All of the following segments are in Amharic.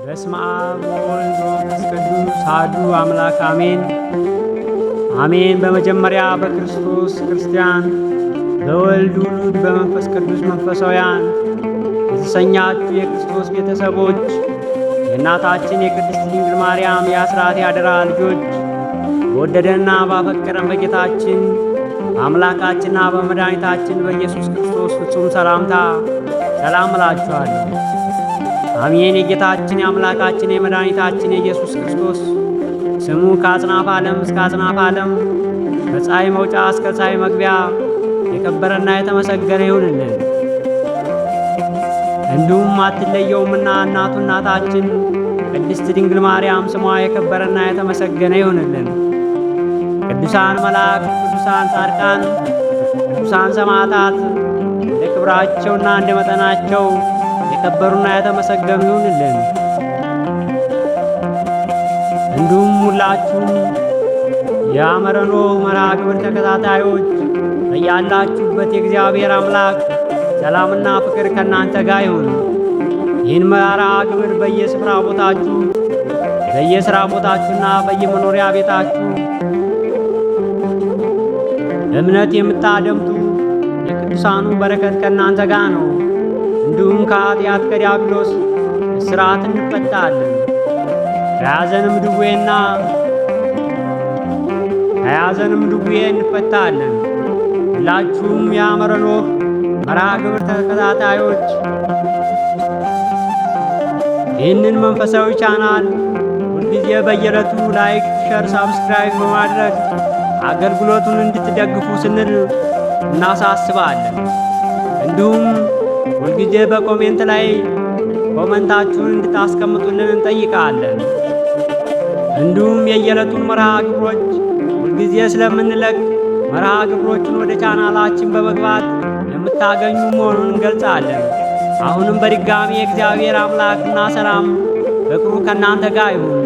በስመ አብ ወወልድ ወመንፈስ ቅዱስ አሐዱ አምላክ አሜን። አሜን። በመጀመሪያ በክርስቶስ ክርስቲያን፣ በወልድ ውሉድ፣ በመንፈስ ቅዱስ መንፈሳውያን የተሰኛችሁ የክርስቶስ ቤተሰቦች የእናታችን የቅድስት ድንግል ማርያም የአስራት ያደራ ልጆች በወደደንና ባፈቀረን በጌታችን በአምላካችንና በመድኃኒታችን በኢየሱስ ክርስቶስ ፍጹም ሰላምታ ሰላም እላችኋለሁ። አሜን። የጌታችን የአምላካችን የመድኃኒታችን የኢየሱስ ክርስቶስ ስሙ ከአጽናፈ ዓለም እስከ አጽናፈ ዓለም ከፀሐይ መውጫ እስከ ፀሐይ መግቢያ የከበረና የተመሰገነ ይሁንልን። እንዲሁም አትለየውምና እናቱ እናታችን ቅድስት ድንግል ማርያም ስሟ የከበረና የተመሰገነ ይሁንልን። ቅዱሳን መላእክት፣ ቅዱሳን ጻድቃን፣ ቅዱሳን ሰማዕታት እንደ ክብራቸውና እንደ መጠናቸው የከበሩና የተመሰገኑ ይሁንልን። እንዲሁም ሁላችሁም የአመረኖ መርሃ ግብር ተከታታዮች በያላችሁበት የእግዚአብሔር አምላክ ሰላምና ፍቅር ከእናንተ ጋር ይሁን። ይህን መርሃ ግብር በየስራ ቦታችሁና በየመኖሪያ ቤታችሁ እምነት የምታደምጡ የቅዱሳኑ በረከት ከእናንተ ጋር ነው። እንዲሁም ከኃጢአት ከዲያብሎስ እስራት እንፈታለን። ከያዘንም ድዌ እንፈታለን። ሁላችሁም የአመረኖ መርሃ ግብር ተከታታዮች ይህንን መንፈሳዊ ቻናል ሁልጊዜ በየዕለቱ ላይክ፣ ሸር፣ ሳብስክራይብ በማድረግ አገልግሎቱን እንድትደግፉ ስንል እናሳስባለን። እንዲሁም ሁልጊዜ በኮሜንት ላይ ኮመንታችሁን እንድታስቀምጡልን እንጠይቃለን። እንዲሁም የየዕለቱን መርሃ ግብሮች ሁልጊዜ ስለምንለቅ መርሃ ግብሮችን ወደ ቻናላችን በመግባት የምታገኙ መሆኑን እንገልጻለን። አሁንም በድጋሚ የእግዚአብሔር አምላክና ሰላም ፍቅሩ ከእናንተ ጋር ይሁን።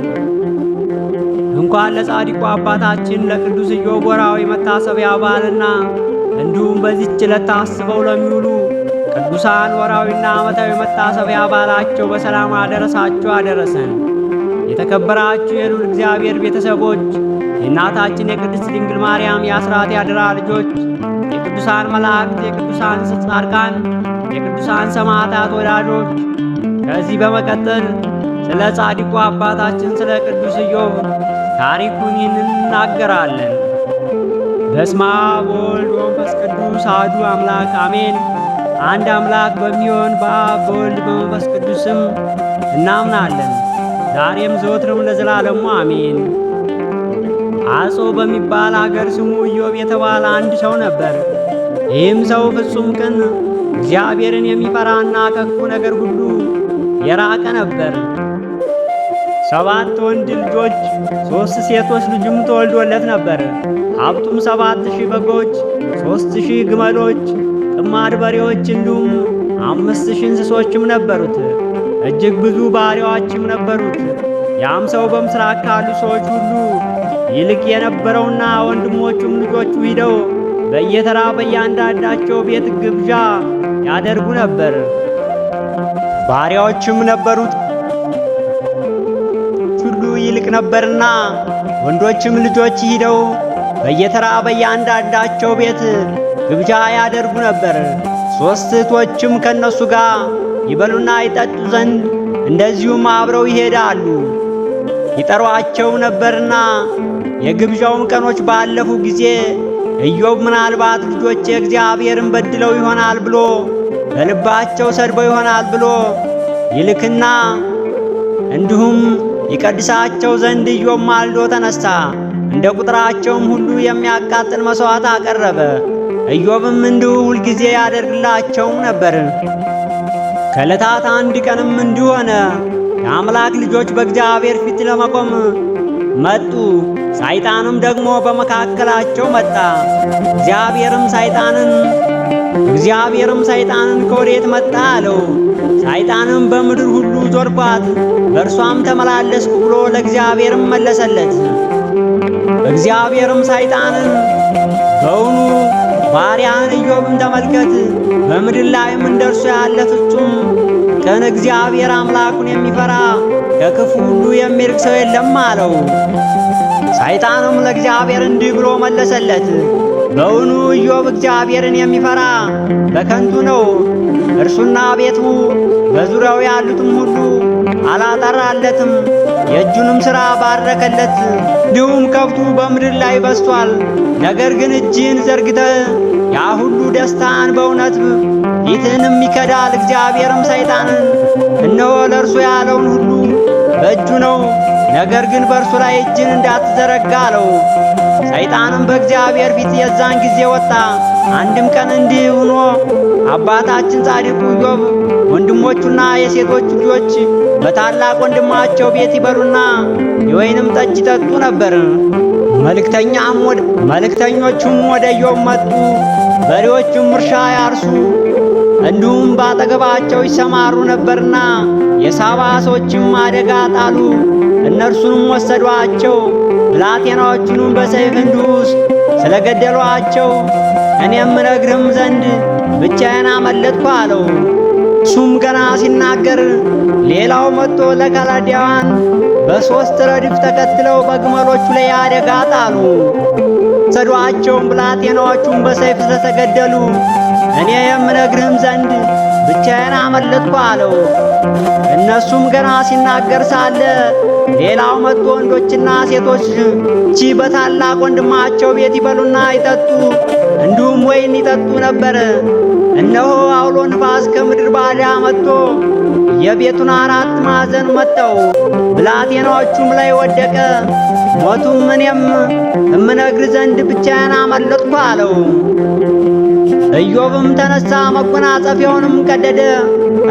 እንኳን ለጻድቁ አባታችን ለቅዱስ ኢዮብ ወርኃዊ መታሰቢያ በዓልና እንዲሁም በዚህች ዕለት ታስበው ለሚውሉ ቅዱሳን ወርኃዊና ዓመታዊ መታሰቢያ በዓላቸው በሰላም አደረሳችሁ አደረሰን። የተከበራችሁ የልዑል እግዚአብሔር ቤተሰቦች፣ የእናታችን የቅድስት ድንግል ማርያም የአስራት ያደራ ልጆች፣ የቅዱሳን መላእክት፣ የቅዱሳን ጻድቃን፣ የቅዱሳን ሰማዕታት ወዳጆች፣ ከዚህ በመቀጠል ስለ ጻድቁ አባታችን ስለ ቅዱስ ኢዮብ ታሪኩን ይህንን እናገራለን። በስመ አብ ወወልድ ወመንፈስ ቅዱስ አሐዱ አምላክ አሜን። አንድ አምላክ በሚሆን በአብ በወልድ በመንፈስ ቅዱስ ስም እናምናለን፣ ዛሬም ዘወትርም ለዘላለሙ አሜን። አጾ በሚባል አገር ስሙ ኢዮብ የተባለ አንድ ሰው ነበር። ይህም ሰው ፍጹም ቅን፣ እግዚአብሔርን የሚፈራና ከክፉ ነገር ሁሉ የራቀ ነበር። 7 ወንድ ልጆች 3 ሴቶች ልጅም ተወልዶለት ነበር። ሀብቱም 7,000 በጎች፣ 3,000 ግመሎች፣ ጥማድ በሬዎች እንዲሁም 5,000 እንስሶችም ነበሩት። እጅግ ብዙ ባሪያዎችም ነበሩት። ያም ሰው በምስራቅ ካሉ ሰዎች ሁሉ ይልቅ የነበረውና ወንድሞቹም ልጆቹ ሂደው በየተራ በእያንዳንዳቸው ቤት ግብዣ ያደርጉ ነበር። ባሪያዎችም ነበሩት ሁሉ ይልቅ ነበርና ወንዶችም ልጆች ሂደው በየተራ በእያንዳንዳቸው ቤት ግብዣ ያደርጉ ነበር። 3 እህቶችም ከነሱ ጋር ይበሉና ይጠጡ ዘንድ እንደዚሁም አብረው ይሄዳሉ። ይጠሯቸው ነበርና የግብዣውም ቀኖች ባለፉ ጊዜ ኢዮብ ምናልባት ልጆቼ እግዚአብሔርን በድለው ይሆናል ብሎ በልባቸው ሰድበው ይሆናል ብሎ ይልክና እንዲሁም ይቀድሳቸው ዘንድ ኢዮብ ማልዶ ተነሳ። እንደ ቁጥራቸውም ሁሉ የሚያቃጥል መሥዋዕት አቀረበ። ኢዮብም እንዲሁ ሁልጊዜ ያደርግላቸውም ነበር። ከዕለታት አንድ ቀንም እንዲሁ ሆነ። የአምላክ ልጆች በእግዚአብሔር ፊት ለመቆም መጡ። ሰይጣንም ደግሞ በመካከላቸው መጣ። እግዚአብሔርም ሰይጣንን ከወዴት መጣ አለው። ሰይጣንም በምድር ሁሉ ዞርኳት፣ በእርሷም ተመላለስኩ ብሎ ለእግዚአብሔርም መለሰለት። እግዚአብሔርም ሰይጣንን በውኑ ባሪያህን ኢዮብን ተመልከት፣ በምድር ላይም እንደርሱ ያለ ፍጹም ቅን እግዚአብሔር አምላኩን የሚፈራ ከክፉ ሁሉ የሚርቅ ሰው የለም አለው። ሰይጣንም ለእግዚአብሔር እንዲህ ብሎ መለሰለት፣ በውኑ ኢዮብ እግዚአብሔርን የሚፈራ በከንቱ ነው። እርሱና ቤቱ በዙሪያው ያሉትም ሁሉ አላጠራለትም፣ የእጁንም ሥራ ባረከለት። እንዲሁም ከብቱ በምድር ላይ በዝቷል። ነገር ግን እጅህን ዘርግተህ ያ ሁሉ ደስታን በእውነት ፊትህንም ይከዳል። እግዚአብሔርም ሰይጣንን እነሆ ለእርሱ ያለውን ሁሉ በእጁ ነው፣ ነገር ግን በእርሱ ላይ እጅን እንዳትዘረጋ አለው። ሰይጣንም በእግዚአብሔር ፊት የዛን ጊዜ ወጣ። አንድም ቀን እንዲህ ሆኖ አባታችን ጻድቁ ኢዮብ ወንድሞቹና የሴቶቹ ልጆች በታላቅ ወንድማቸው ቤት ይበሉና የወይንም ጠጅ ይጠጡ ነበር። መልእክተኞቹም ወደ ኢዮብ መጡ። በሬዎቹም እርሻ ያርሱ እንዲሁም ባጠገባቸው ይሰማሩ ነበርና የሳባ ሰዎችም አደጋ ጣሉ። እነርሱንም ወሰዷቸው። ብላቴናዎቹንም በሰይፍ እንዲሁ ስለገደሏቸው እኔም እነግርህም ዘንድ ብቻዬን አመለጥኩ አለው። እሱም ገና ሲናገር ሌላው መጥቶ ለከላዳውያን በሦስት ረድፍ ተከትለው በግመሎቹ ላይ አደጋ ጣሉ። ወሰዷቸውም። ብላቴናዎቹም በሰይፍ ስለተገደሉ እኔ የምነግርህም ዘንድ ብቻዬን አመለጥኩ አለው። እነሱም ገና ሲናገር ሳለ ሌላው መጥቶ ወንዶችና ሴቶች በታላቅ ወንድማቸው ቤት ይበሉና ይጠጡ እንዲሁም ወይን ይጠጡ ነበር። እነሆ አውሎ ንፋስ ከምድር ባዳ መጥቶ የቤቱን 4 ማዕዘን መታው፣ ብላቴናዎቹም ላይ ወደቀ፣ ሞቱም። እኔም እምነግር ዘንድ ብቻዬን አመለጥኩ አለው። ኢዮብም ተነሳ፣ መጎናጸፊያውንም ቀደደ፣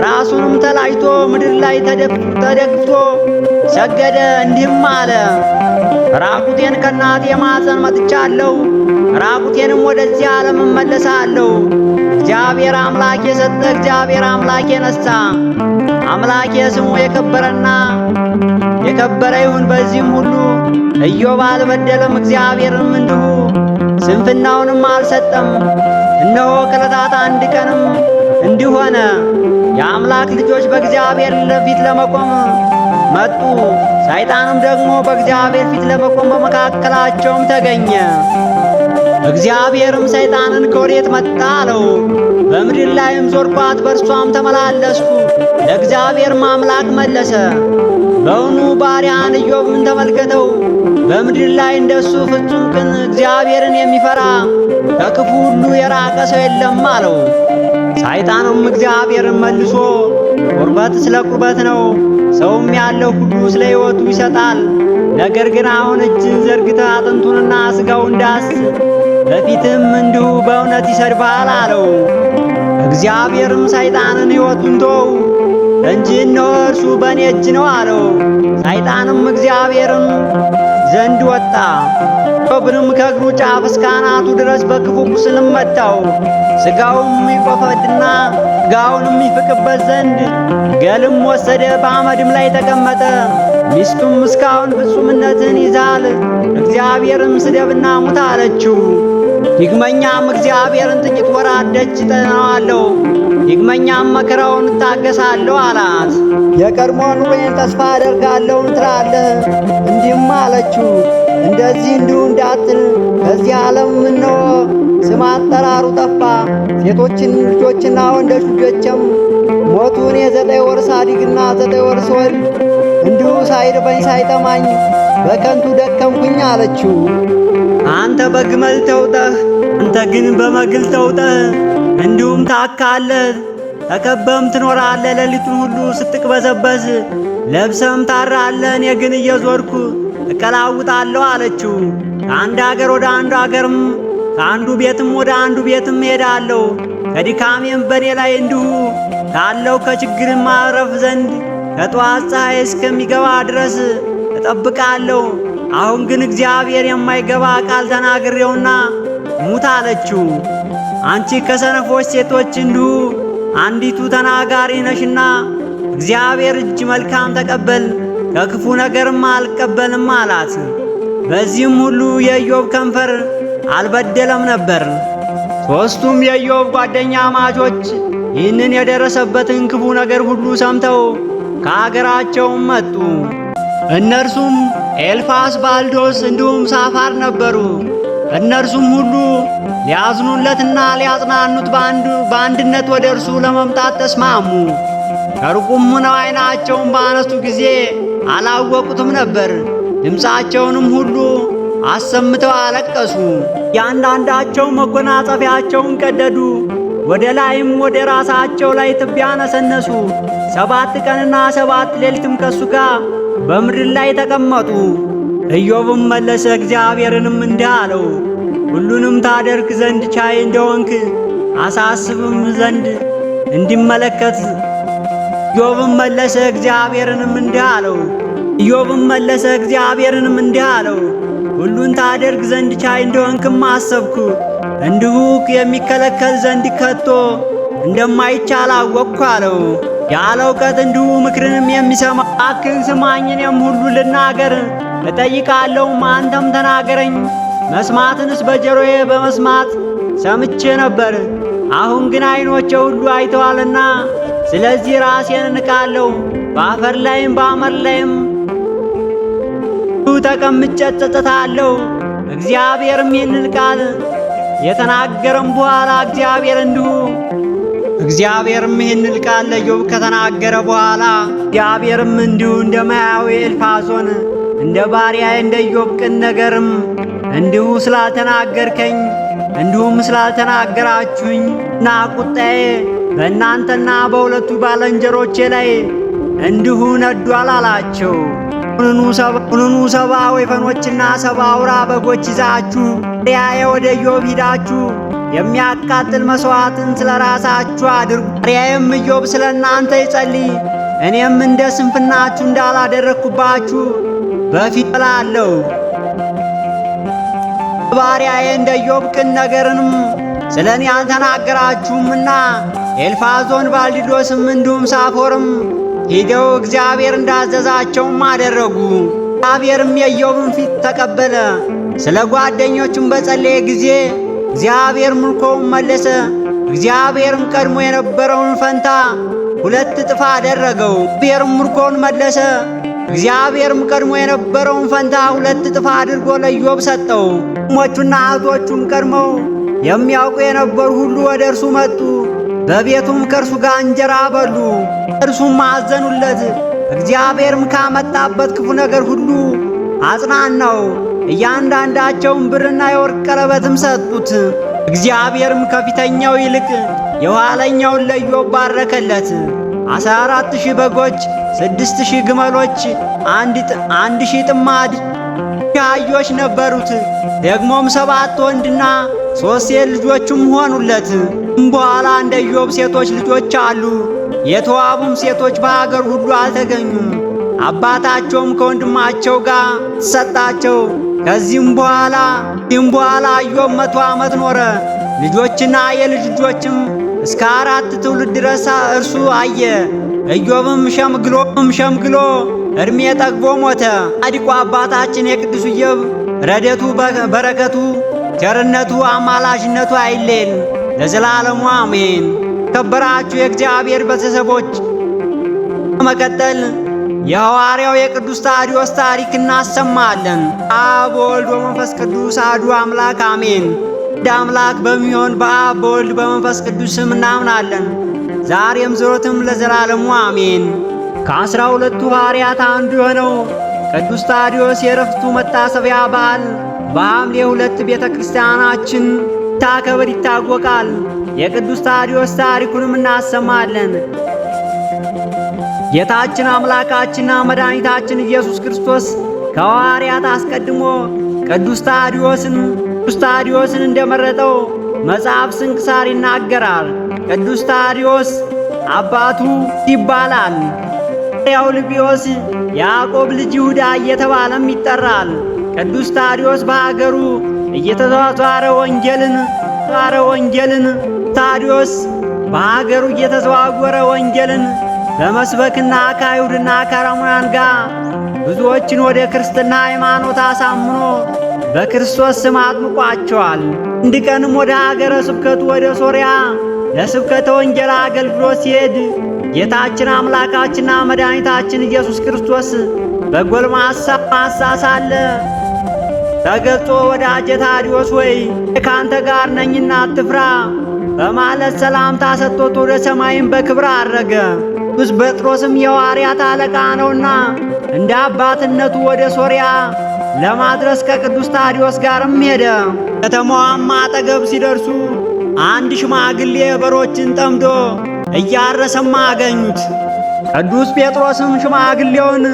ራሱንም ተላጭቶ ምድር ላይ ተደግፎ ሰገደ፣ እንዲህም አለ፣ ራቁቴን ከእናቴ ማኅፀን መጥቻለሁ፣ ራቁቴንም ወደዚህ ዓለም እመለሳለሁ። እግዚአብሔር አምላኬ ሰጠ፣ እግዚአብሔር አምላኬ ነሣ። አምላኬ ስሙ የከበረና የከበረ ይሁን። በዚህም ሁሉ ኢዮብ አልበደለም፣ እግዚአብሔርም እንዲሁ ስንፍናውንም አልሰጠም። እነሆ ከዕለታት አንድ ቀንም እንዲህ ሆነ፣ የአምላክ ልጆች በእግዚአብሔር ፊት ለመቆም መጡ። ሰይጣንም ደግሞ በእግዚአብሔር ፊት ለመቆም በመካከላቸውም ተገኘ። እግዚአብሔርም ሰይጣንን ከወዴት መጣ አለው። በምድር ላይም ዞርኳት፣ በእርሷም ተመላለስኩ። ለእግዚአብሔርም አምላክ መለሰ፣ በውኑ ባሪያን ኢዮብን ተመልከተው፣ በምድር ላይ እንደሱ ፍጹም ቅን እግዚአብሔርን የሚፈራ ከክፉ ሁሉ የራቀ ሰው የለም አለው። ሰይጣንም እግዚአብሔርን መልሶ ቁርበት ስለ ቁርበት ነው፣ ሰውም ያለው ሁሉ ስለ ሕይወቱ ይሰጣል። ነገር ግን አሁን እጅን ዘርግተህ አጥንቱንና ሥጋውን ዳስስ፣ በፊትም እንዲሁ በእውነት ይሰድባል አለው። እግዚአብሔርም ሰይጣንን ሕይወቱን ተወው እንጂ እነሆ እርሱ በእኔ እጅ ነው አለው። ሰይጣንም እግዚአብሔርም ዘንድ ወጣ፣ ኢዮብንም ከእግሩ ጫፍ እስከ አናቱ ድረስ በክፉ ቁስልም መታው። ሥጋውም ይቆፈድና ሥጋውንም ይፍቅበት ዘንድ ገልም ወሰደ፣ በአመድም ላይ ተቀመጠ። ሚስቱም እስካሁን ፍጹምነትን ይዛል፣ እግዚአብሔርም ስደብና ሙት አለችው። ዳግመኛም እግዚአብሔርን ጥቂት ወራት ደጅ እጠናዋለሁ፣ ዳግመኛም መከራውን እታገሳለሁ አላት። የቀድሞ ኑሮዬን ተስፋ አደርጋለሁ ትላለህ። እንዲህም አለችው፣ እንደዚህ እንዲሁ እንዳትል፣ ከዚህ ዓለም እነሆ ስም አጠራሩ ጠፋ። ሴቶችን ልጆችና ወንዶች ልጆችም ሞቱ። እኔ 9 ወር ሳድግና 9 ወር ስወልድ እንዲሁ ሳይርበኝ ሳይጠማኝ በከንቱ ደከምኩኝ አለችው። አንተ በግመል ተውጠህ፣ አንተ ግን በመግል ተውጠህ እንዲሁም ታካለህ፣ ተከበም ትኖራለህ። ሌሊቱን ሁሉ ስትቅበዘበዝ ለብሰም ታራለህ። እኔ ግን እየዞርኩ እቀላውጣለሁ አለችው። ከአንድ አገር ወደ አንዱ አገርም ከአንዱ ቤትም ወደ አንዱ ቤትም እሄዳለሁ። ከድካሜም በኔ ላይ እንዲሁ ካለው ከችግርም ማረፍ ዘንድ ከጠዋት ፀሐይ እስከሚገባ ድረስ እጠብቃለሁ። አሁን ግን እግዚአብሔር የማይገባ ቃል ተናግሬውና ሙት አለችው። አንቺ ከሰነፎች ሴቶች እንዲሁ አንዲቱ ተናጋሪ ነሽና እግዚአብሔር እጅ መልካም ተቀበል፣ ከክፉ ነገርም አልቀበልም አላት። በዚህም ሁሉ የኢዮብ ከንፈር አልበደለም ነበር። ሦስቱም የኢዮብ ጓደኛ ማቾች ይህንን የደረሰበትን ክፉ ነገር ሁሉ ሰምተው ከአገራቸውም መጡ። እነርሱም ኤልፋዝ፣ ባልዶስ እንዲሁም ሳፋር ነበሩ። እነርሱም ሁሉ ሊያዝኑለትና ሊያጽናኑት በአንድነት ወደ እርሱ ለመምጣት ተስማሙ። ከሩቁም ሆነው ዓይናቸውን ባነሱ ጊዜ አላወቁትም ነበር። ድምፃቸውንም ሁሉ አሰምተው አለቀሱ። ያንዳንዳቸው መጎናጸፊያቸውን ቀደዱ፣ ወደ ላይም ወደ ራሳቸው ላይ ትቢያ ነሰነሱ። 7 ቀንና 7 ሌሊትም ከሱ ጋር በምድር ላይ ተቀመጡ። ኢዮብም መለሰ፣ እግዚአብሔርንም እንዲህ አለው፣ ሁሉንም ታደርግ ዘንድ ቻይ እንደሆንክ አሳስብም ዘንድ እንዲመለከት። ኢዮብም መለሰ፣ እግዚአብሔርንም እንዲህ አለው እንዲህ አለው፣ ሁሉን ታደርግ ዘንድ ቻይ እንደሆንክም አሰብኩ። እንዲሁ የሚከለከል ዘንድ ከቶ እንደማይቻል አወቅኩ አለው። ያለ እውቀት እንዲሁ ምክርንም የሚሰማ እባክህ ስማኝ፣ እኔም ሁሉ ልናገር እጠይቃለሁ፣ አንተም ተናገረኝ። መስማትንስ በጆሮዬ በመስማት ሰምቼ ነበር፣ አሁን ግን ዓይኖቼ ሁሉ አይተዋልና ስለዚህ ራሴን እንቃለሁ። በአፈር ላይም በአመድ ላይም ተቀምጬ እጸጸታለሁ። እግዚአብሔርም ይህንን ቃል የተናገረም በኋላ እግዚአብሔርም ይህንን ቃል ለኢዮብ ከተናገረ በኋላ እግዚአብሔርም እንዲሁ እንደ ማያዊ ኤልፋዞን እንደ ባሪያዬ እንደ ኢዮብ ቅን ነገርም እንዲሁ ስላልተናገርከኝ እንዲሁም ስላልተናገራችሁኝ እና ቁጣዬ በእናንተና በሁለቱ ባልንጀሮቼ ላይ እንዲሁ ነዷል አላቸው። ሁኑኑ 70 ወይፈኖችና 70 አውራ በጎች ይዛችሁ ባሪያዬ ወደ ኢዮብ ሂዳችሁ የሚያቃጥል መሥዋዕትን ስለ ራሳችሁ አድርጉ። ባሪያዬም ኢዮብ ስለ እናንተ ይጸልይ፣ እኔም እንደ ስንፍናችሁ እንዳላደረግኩባችሁ በፊት እላለሁ። ባሪያዬ እንደ ኢዮብ ቅን ነገርንም ስለ እኔ አልተናገራችሁምና ኤልፋዞን፣ ባልዲዶስም እንዲሁም ሳፎርም ሄደው እግዚአብሔር እንዳዘዛቸውም አደረጉ። እግዚአብሔርም የኢዮብን ፊት ተቀበለ። ስለ ጓደኞቹም በጸለየ ጊዜ እግዚአብሔር ምርኮውን መለሰ። እግዚአብሔርም ቀድሞ የነበረውን ፈንታ 2 እጥፍ አደረገው። እግዚአብሔርም ምርኮውን መለሰ። እግዚአብሔርም ቀድሞ የነበረውን ፈንታ 2 እጥፍ አድርጎ ለኢዮብ ሰጠው። ወንድሞቹና እህቶቹም ቀድመው የሚያውቁ የነበሩ ሁሉ ወደ እርሱ መጡ። በቤቱም ከእርሱ ጋር እንጀራ በሉ፣ እርሱም አዘኑለት። እግዚአብሔርም ካመጣበት ክፉ ነገር ሁሉ አጽናናው። እያንዳንዳቸውም ብርና የወርቅ ቀለበትም ሰጡት። እግዚአብሔርም ከፊተኛው ይልቅ የኋለኛውን ለኢዮብ ባረከለት። 14,000 በጎች፣ 6,000 ግመሎች፣ 1,000 ጥማድ አህዮች ነበሩት። ደግሞም 7 ወንድና 3 ሴት ልጆችም ሆኑለት። በኋላ እንደ ኢዮብ ሴቶች ልጆች አሉ፣ የተዋቡም ሴቶች በአገር ሁሉ አልተገኙም። አባታቸውም ከወንድማቸው ጋር ተሰጣቸው። ከዚህም በኋላ ኢዮብ 100 ዓመት ኖረ። ልጆችና የልጅ ልጆችም እስከ 4 ትውልድ ድረስ እርሱ አየ። ኢዮብም ሸምግሎ እድሜ ጠግቦ ሞተ። ጻድቁ አባታችን የቅዱስ ኢዮብ ረድኤቱ በረከቱ ቸርነቱ አማላጅነቱ አይለየን ለዘላለሙ አሜን። ከበራችሁ የእግዚአብሔር ቤተሰቦች በመቀጠል የሐዋርያው የቅዱስ ታዲዮስ ታሪክ እናሰማለን። አብ ወልድ ወመንፈስ ቅዱስ አሐዱ አምላክ አሜን። እንደ አምላክ በሚሆን በአብ በወልድ በመንፈስ ቅዱስ ስም እናምናለን፣ ዛሬም ዘወትርም ለዘላለሙ አሜን። ከ12ቱ ሐዋርያት አንዱ የሆነው ቅዱስ ታዲዮስ የዕረፍቱ መታሰቢያ በዓል በሐምሌ 2 ቤተ ክርስቲያናችን ታከብር ይታወቃል። የቅዱስ ታዲዮስ ታሪኩንም እናሰማለን። ጌታችን አምላካችንና መድኃኒታችን ኢየሱስ ክርስቶስ ከሐዋርያት አስቀድሞ ቅዱስ ታዲዮስን እንደመረጠው መጽሐፍ ስንክሳር ይናገራል። ቅዱስ ታዲዮስ አባቱ ይባላል። ያው ልቢዮስ ያዕቆብ ልጅ ይሁዳ እየተባለም ይጠራል። ቅዱስ ታዲዮስ በአገሩ እየተዘዋወረ ወንጌልን በመስበክና ከአይሁድና ከአረማውያን ጋር ብዙዎችን ወደ ክርስትና ሃይማኖት አሳምኖ በክርስቶስ ስም አጥምቋቸዋል። አንድ ቀንም ወደ አገረ ስብከቱ ወደ ሶርያ ለስብከተ ወንጌል አገልግሎት ሲሄድ ጌታችን አምላካችንና መድኃኒታችን ኢየሱስ ክርስቶስ በጎልማሳ ሳለ ተገልጾ ወዳጄ ታዲዮስ ሆይ ካንተ ጋር ነኝና አትፍራ በማለት ሰላምታ ሰጥቶት ወደ ሰማይም በክብር አረገ። ቅዱስ ጴጥሮስም የሐዋርያት አለቃ ነውና እንደ አባትነቱ ወደ ሶርያ ለማድረስ ከቅዱስ ታዲዮስ ጋርም ሄደ። ከተማዋም አጠገብ ሲደርሱ አንድ ሽማግሌ በሮችን ጠምዶ እያረሰማ አገኙት። ቅዱስ ጴጥሮስም ሽማግሌውን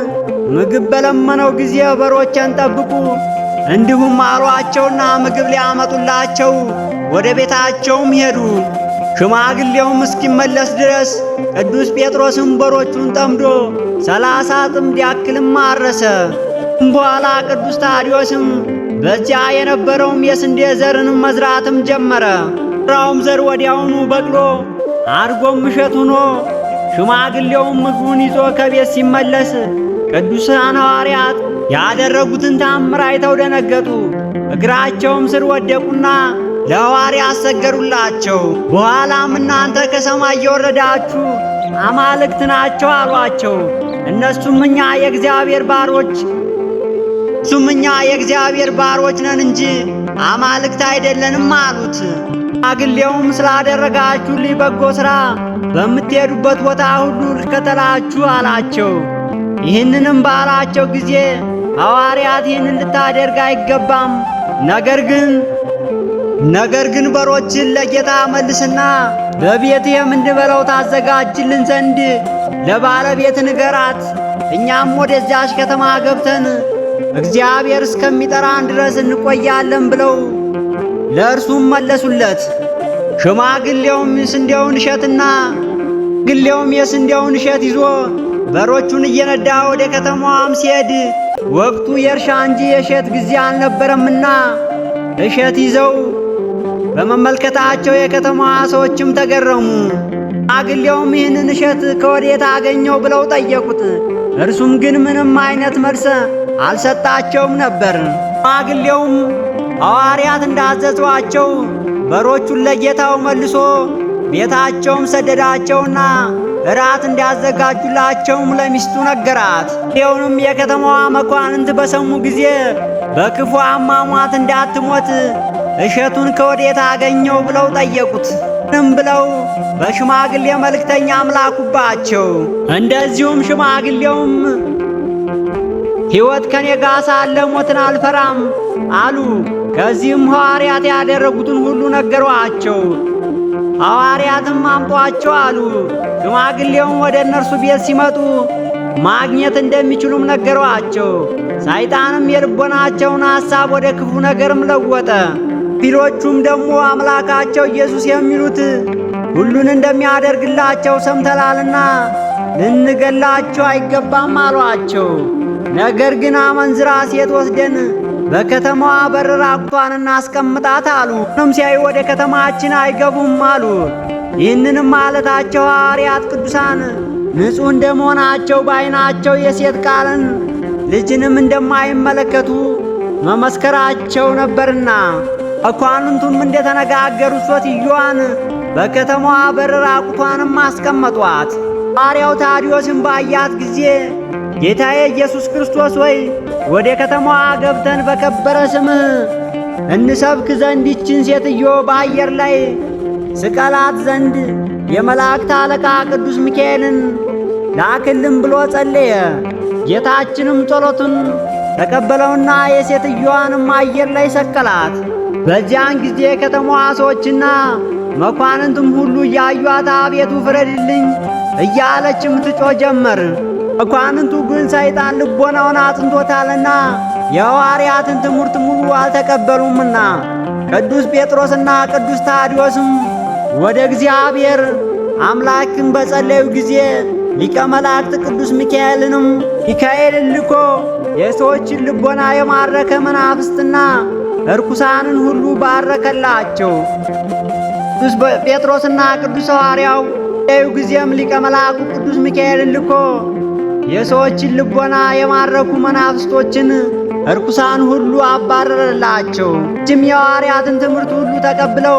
ምግብ በለመነው ጊዜ በሮችን ጠብቁ እንዲሁም አሏቸውና ምግብ ሊያመጡላቸው ወደ ቤታቸውም ሄዱ። ሽማግሌውም እስኪመለስ ድረስ ቅዱስ ጴጥሮስም በሮቹን ጠምዶ 30 ጥምድ ያክልም አረሰ። በኋላ ቅዱስ ታዲዮስም በዚያ የነበረውም የስንዴ ዘርንም መዝራትም ጀመረ። ራውም ዘር ወዲያውኑ በቅሎ አድጎም እሸት ሆኖ ሽማግሌውም ምግቡን ይዞ ከቤት ሲመለስ ቅዱሳን ሐዋርያት ያደረጉትን ተአምር አይተው ደነገጡ። እግራቸውም ስር ወደቁና ለሐዋርያት ሰገዱላቸው። በኋላም እናንተ ከሰማይ የወረዳችሁ አማልክት ናቸው አሏቸው። እነሱም እኛ የእግዚአብሔር ባሮች ነን እንጂ አማልክት አይደለንም አሉት። ሽማግሌውም ስላደረጋችሁልኝ በጎ ሥራ በምትሄዱበት ቦታ ሁሉ ልከተላችሁ አላቸው። ይህንንም ባላቸው ጊዜ ሐዋርያት ይህንን ልታደርግ አይገባም፣ ነገር ግን በሮችን ለጌታ መልስና በቤትህም እንድበለው ታዘጋጅልን ዘንድ ለባለቤት ንገራት፣ እኛም ወደዚያች ከተማ ገብተን እግዚአብሔር እስከሚጠራን ድረስ እንቆያለን ብለው ለእርሱም መለሱለት። ሽማግሌውም የስንዴውን እሸት ይዞ በሮቹን እየነዳ ወደ ከተማዋም ሲሄድ ወቅቱ የእርሻ እንጂ የእሸት ጊዜ አልነበረምና እሸት ይዘው በመመልከታቸው የከተማዋ ሰዎችም ተገረሙ። ሽማግሌውም ይህንን እሸት ከወዴት አገኘው ብለው ጠየቁት። እርሱም ግን ምንም አይነት መልስ አልሰጣቸውም ነበር። ሽማግሌውም ሐዋርያት እንዳዘዟቸው በሮቹን ለጌታው መልሶ ቤታቸውም ሰደዳቸውና እራት እንዲያዘጋጁላቸውም ለሚስቱ ነገራት። ይኸውንም የከተማዋ መኳንንት በሰሙ ጊዜ በክፉ አሟሟት እንዳትሞት እሸቱን ከወዴት አገኘው ብለው ጠየቁት። ብለው በሽማግሌ መልእክተኛ አምላኩባቸው። እንደዚሁም ሽማግሌውም ሕይወት ከኔ ጋር ሳለ ሞትን አልፈራም አሉ። ከዚህም ሐዋርያት ያደረጉትን ሁሉ ነገሯቸው። ሐዋርያትም አምጧቸው አሉ። ሽማግሌውም ወደ እነርሱ ቤት ሲመጡ ማግኘት እንደሚችሉም ነገሯቸው። ሰይጣንም የልቦናቸውን ሐሳብ ወደ ክፉ ነገርም ለወጠ። ፊሎቹም ደግሞ አምላካቸው ኢየሱስ የሚሉት ሁሉን እንደሚያደርግላቸው ሰምተናልና ልንገላቸው አይገባም አሏቸው። ነገር ግን አመንዝራ ሴት ወስደን በከተማዋ በር ራቁቷን እናስቀምጣት አሉ። ሲያዩ ወደ ከተማችን አይገቡም አሉ። ይህንንም ማለታቸው ሐዋርያት ቅዱሳን ንጹሕ እንደመሆናቸው በዓይናቸው የሴት ቃልን ልጅንም እንደማይመለከቱ መመስከራቸው ነበርና። መኳንንቱም እንደተነጋገሩት ሴትዮዋን በከተማዋ በር ራቁቷንም አስቀመጧት። ሐዋርያው ታዲዮስም ባያት ጊዜ ጌታዬ ኢየሱስ ክርስቶስ ሆይ ወደ ከተማዋ ገብተን በከበረ ስምህ እንሰብክ ዘንድ ይችን ሴትዮ በአየር ላይ ስቀላት ዘንድ የመላእክት አለቃ ቅዱስ ሚካኤልን ላክልን ብሎ ጸለየ። ጌታችንም ጸሎቱን ተቀበለውና የሴትዮዋንም አየር ላይ ሰቀላት። በዚያን ጊዜ ከተማዋ ሰዎችና መኳንንቱም ሁሉ እያዩአት አቤቱ ፍረድልኝ እያለችም ትጮህ ጀመር። መኳንንቱ ግን ሰይጣን ልቦናውን አጽንቶታልና የሐዋርያትን ትምህርት ሙሉ አልተቀበሉምና። ቅዱስ ጴጥሮስና ቅዱስ ታዲዮስም ወደ እግዚአብሔር አምላክን በጸለዩ ጊዜ ሊቀ መላእክት ቅዱስ ሚካኤልን ልኮ የሰዎችን ልቦና የማረከ መናፍስትና እርኩሳንን ሁሉ ባረከላቸው። ቅዱስ ጴጥሮስና ቅዱስ ሐዋርያው በጸለዩ ጊዜም ሊቀ መላእክቱ ቅዱስ ሚካኤልን ልኮ የሰዎችን ልቦና የማረኩ መናፍስቶችን እርኩሳን ሁሉ አባረረላቸው። የሐዋርያትን ትምህርት ሁሉ ተቀብለው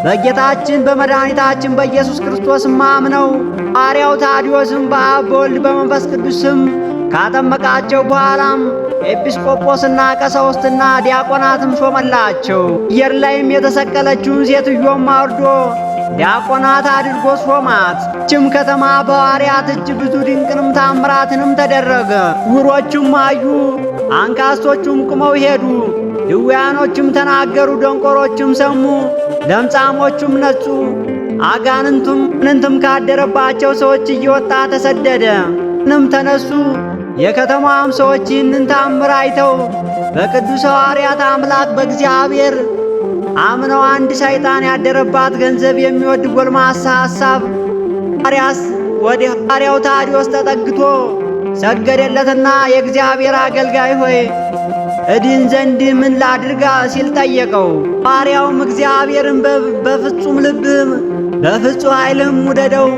በጌታችን በመድኃኒታችን በኢየሱስ ክርስቶስ አምነው ሐዋርያው ታዲዮስም በአብ በወልድ በመንፈስ ቅዱስ ስም ካጠመቃቸው በኋላም ኤጲስቆጶስና ቀሳውስትና ዲያቆናትም ሾመላቸው። አየር ላይም የተሰቀለችውን ሴትዮም አውርዶ ዲያቆናት አድርጎ ሾማት። ይህችም ከተማ በሐዋርያት እጅ ብዙ ድንቅንም ታምራትንም ተደረገ። ዕውሮችም አዩ፣ አንካሶቹም ቁመው ሄዱ፣ ድውያኖችም ተናገሩ፣ ደንቆሮችም ሰሙ፣ ለምጻሞቹም ነጹ። አጋንንትም ካደረባቸው ሰዎች እየወጣ ተሰደደ። ንም ተነሱ። የከተማም ሰዎች ይህንን ታምር አይተው በቅዱስ ሐዋርያት አምላክ በእግዚአብሔር አምነው አንድ ሰይጣን ያደረባት ገንዘብ የሚወድ ጎልማሳ ሐሳብ ወደ ሐዋርያው ታዲዮስ ተጠግቶ ሰገደለትና የእግዚአብሔር አገልጋይ ሆይ እድን ዘንድ ምን ላድርጋ ሲል ጠየቀው። ሐዋርያውም እግዚአብሔርን በፍጹም ልብህም በፍጹም ኃይልህም ውደደው፣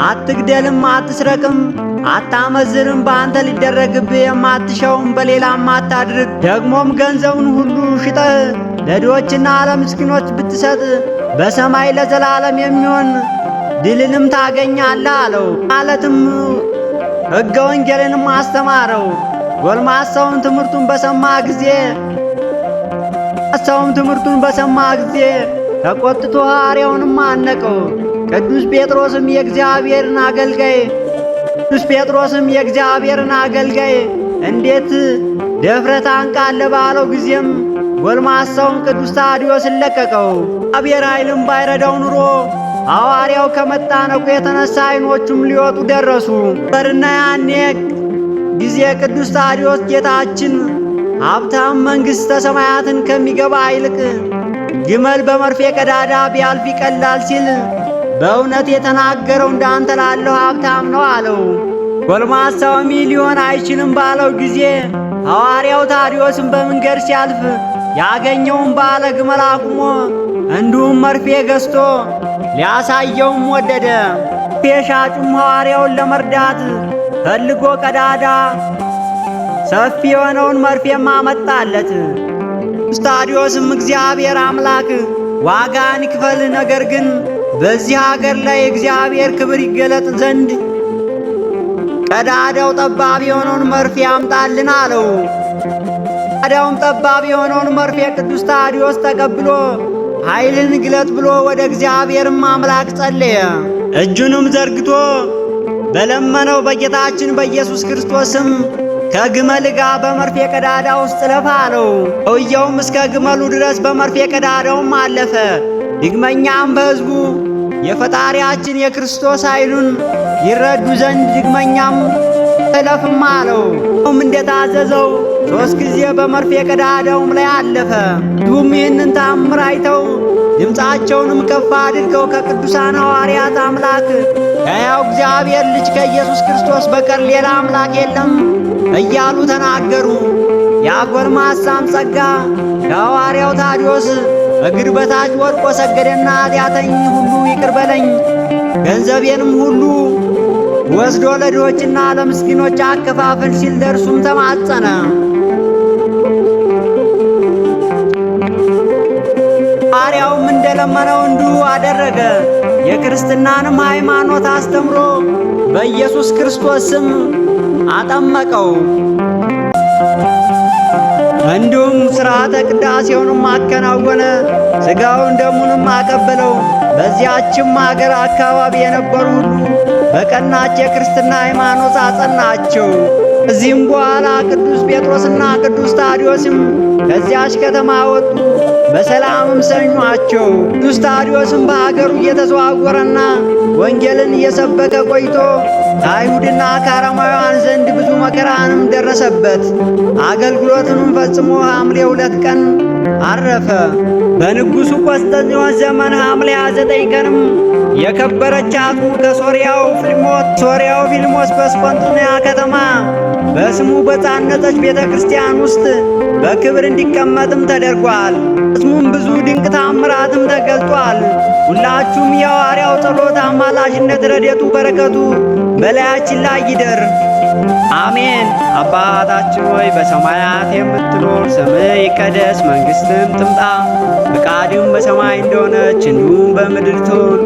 አትግደልም፣ አትስረቅም፣ አታመዝርም፣ በአንተ ሊደረግብህ የማትሻውም በሌላም አታድርግ። ደግሞም ገንዘቡን ሁሉ ሽጠህ ለድሆችና ለምስኪኖች ብትሰጥ በሰማይ ለዘላለም የሚሆን ድልንም ታገኛለህ አለው። ማለትም ሕገ ወንጌልንም አስተማረው። ጎልማሳውም ትምህርቱን በሰማ ጊዜ ተቆጥቶ ሐዋርያውንም አነቀው። ቅዱስ ጴጥሮስም የእግዚአብሔርን አገልጋይ እንዴት ደፍረህ ታንቃለህ ባለው ጊዜም ጎልማሳውን ቅዱስ ታዲዮስን ለቀቀው። እግዚአብሔር ኃይልም ባይረዳው ኑሮ ሐዋርያው ከመጣነቁ የተነሳ ዓይኖቹም ሊወጡ ደረሱ በርና ያኔ ጊዜ ቅዱስ ታዲዮስ ጌታችን ሀብታም መንግሥተ ሰማያትን ከሚገባ ይልቅ ግመል በመርፌ ቀዳዳ ቢያልፍ ይቀላል ሲል በእውነት የተናገረው እንዳንተ ላለው ሀብታም ነው አለው። ጎልማሳውም ሊሆን አይችልም ባለው ጊዜ ሐዋርያው ታዲዮስም በመንገድ ሲያልፍ ያገኘውን ባለ ግመል አቁሞ እንዲሁም መርፌ ገዝቶ ሊያሳየውም ወደደ። ሻጩም ሐዋርያውን ለመርዳት ፈልጎ ቀዳዳ ሰፊ የሆነውን መርፌም አመጣለት። ታዲዮስም እግዚአብሔር አምላክ ዋጋን ይክፈል፣ ነገር ግን በዚህ ሀገር ላይ እግዚአብሔር ክብር ይገለጥ ዘንድ ቀዳዳው ጠባብ የሆነውን መርፌ ያምጣልን አለው። ቀዳዳውም ጠባብ የሆነውን መርፌ ቅዱስ ታዲዮስ ተቀብሎ ኃይልን ግለጥ ብሎ ወደ እግዚአብሔርም አምላክ ጸለየ። እጁንም ዘርግቶ በለመነው በጌታችን በኢየሱስ ክርስቶስም ከግመል ጋር በመርፌ ቀዳዳ ውስጥ ለፋ አለው። ሰውየውም እስከ ግመሉ ድረስ በመርፌ ቀዳዳውም አለፈ። ድግመኛም በሕዝቡ የፈጣሪያችን የክርስቶስ ኃይሉን ይረዱ ዘንድ ድግመኛም እለፍም አለው። እንደታዘዘው 3 ጊዜ በመርፌ ቀዳዳውም ላይ አለፈ። ሕዝቡም ይህንን ታምር አይተው ድምፃቸውንም ከፍ አድርገው ከቅዱሳን ሐዋርያት አምላክ ከሕያው እግዚአብሔር ልጅ ከኢየሱስ ክርስቶስ በቀር ሌላ አምላክ የለም እያሉ ተናገሩ። ያ ጎልማሳም ጸጋ ከሐዋርያው ታዲዮስ እግር በታች ወድቆ ሰገደና ኃጢአተኝ ሁሉ ይቅር በለኝ፣ ገንዘቤንም ሁሉ ወስዶ ለድሆችና ለምስኪኖች አከፋፍል ሲል ደርሱም ተማጸነ። ሐዋርያውም እንደለመነው እንዲሁ አደረገ። የክርስትናንም ሃይማኖት አስተምሮ በኢየሱስ ክርስቶስ ስም አጠመቀው። እንዲሁም ሥርዓተ ቅዳሴውንም አከናወነ። ሥጋውን ደሙንም አቀበለው። በዚያችም አገር አካባቢ የነበሩ ሁሉ በቀናች የክርስትና ሃይማኖት አጸናቸው። ከዚህም በኋላ ቅዱስ ጴጥሮስና ቅዱስ ታዲዮስም ከዚያች ከተማ ወጡ፣ በሰላምም ሰኟቸው። ቅዱስ ታዲዮስም በአገሩ እየተዘዋወረና ወንጌልን እየሰበከ ቆይቶ ከአይሁድና ከአረማውያን ዘንድ ብዙ መከራንም ደረሰበት። አገልግሎትንም ፈጽሞ ሐምሌ 2 ቀን አረፈ። በንጉሡ ቆስጠንጢኖስ ዘመን ሐምሌ 29 ቀንም የከበረች አቱ ከሶርያው ፊልሞስ በስቆንጥንያ ከተማ በስሙ በታነጸች ቤተ ክርስቲያን ውስጥ በክብር እንዲቀመጥም ተደርጓል። ስሙም ብዙ ድንቅ ታምራትም ተገልጧል። ሁላችሁም የሐዋርያው ጸሎት፣ አማላጅነት፣ ረድኤቱ፣ በረከቱ በላያችን ላይ ይደር። አሜን። አባታችን ሆይ በሰማያት የምትኖር፣ ስምህ ይቀደስ፣ መንግሥትም ትምጣ፣ ፈቃድም በሰማይ እንደሆነች እንዲሁም በምድር ትሁን።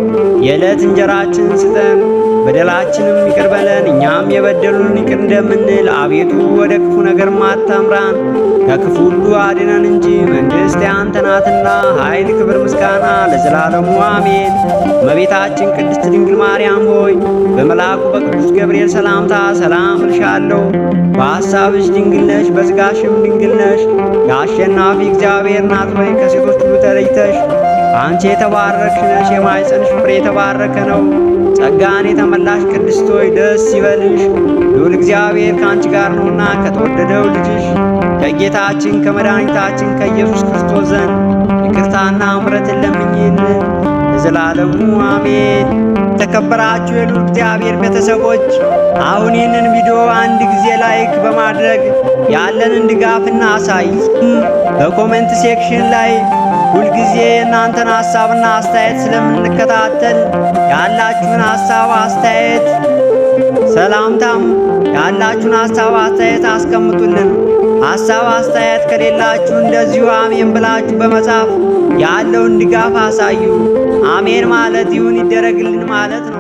የዕለት እንጀራችንን ስጠን፣ በደላችንም ይቅር በለን እኛም የበደሉን ይቅር እንደምንል። አቤቱ ወደ ክፉ ነገር አታምራን፣ ከክፉ ሁሉ አድነን እንጂ መንግሥት ያንተ ናትና፣ ኃይል፣ ክብር፣ ምስጋና ለዘላለሙ አሜን። እመቤታችን ቅድስት ድንግል ማርያም ሆይ በመልአኩ በቅዱስ ገብርኤል ሰላምታ ሰላም እልሻለሁ። በሐሳብሽ ድንግል ነሽ፣ በሥጋሽም ድንግል ነሽ። የአሸናፊ እግዚአብሔር ናት ሆይ ከሴቶች ሁሉ ተለይተሽ አንቺ የተባረክሽ ነሽ፣ የማኅፀንሽ ፍሬ የተባረከ ነው። ጸጋን የተመላሽ ቅድስት ሆይ ደስ ይበልሽ፣ ልዑል እግዚአብሔር ከአንቺ ጋር ነውና ከተወደደው ልጅሽ ከጌታችን ከመድኃኒታችን ከኢየሱስ ክርስቶስ ዘንድ ይቅርታና ምሕረትን ለምኝልን ለዘላለሙ አሜን። የተከበራችሁ የልዑል እግዚአብሔር ቤተሰቦች አሁን ይህንን ቪዲዮ አንድ ጊዜ ላይክ በማድረግ ያለንን ድጋፍና አሳይ። በኮሜንት ሴክሽን ላይ ሁልጊዜ የእናንተን ሐሳብና አስተያየት ስለምንከታተል ያላችሁን ሐሳብ አስተያየት፣ ሰላምታም ያላችሁን ሐሳብ አስተያየት አስቀምጡልን። ሐሳብ አስተያየት ከሌላችሁ እንደዚሁ አሜን ብላችሁ በመጻፍ ያለውን ድጋፍ አሳዩ። አሜን ማለት ይሁን ይደረግልን ማለት ነው።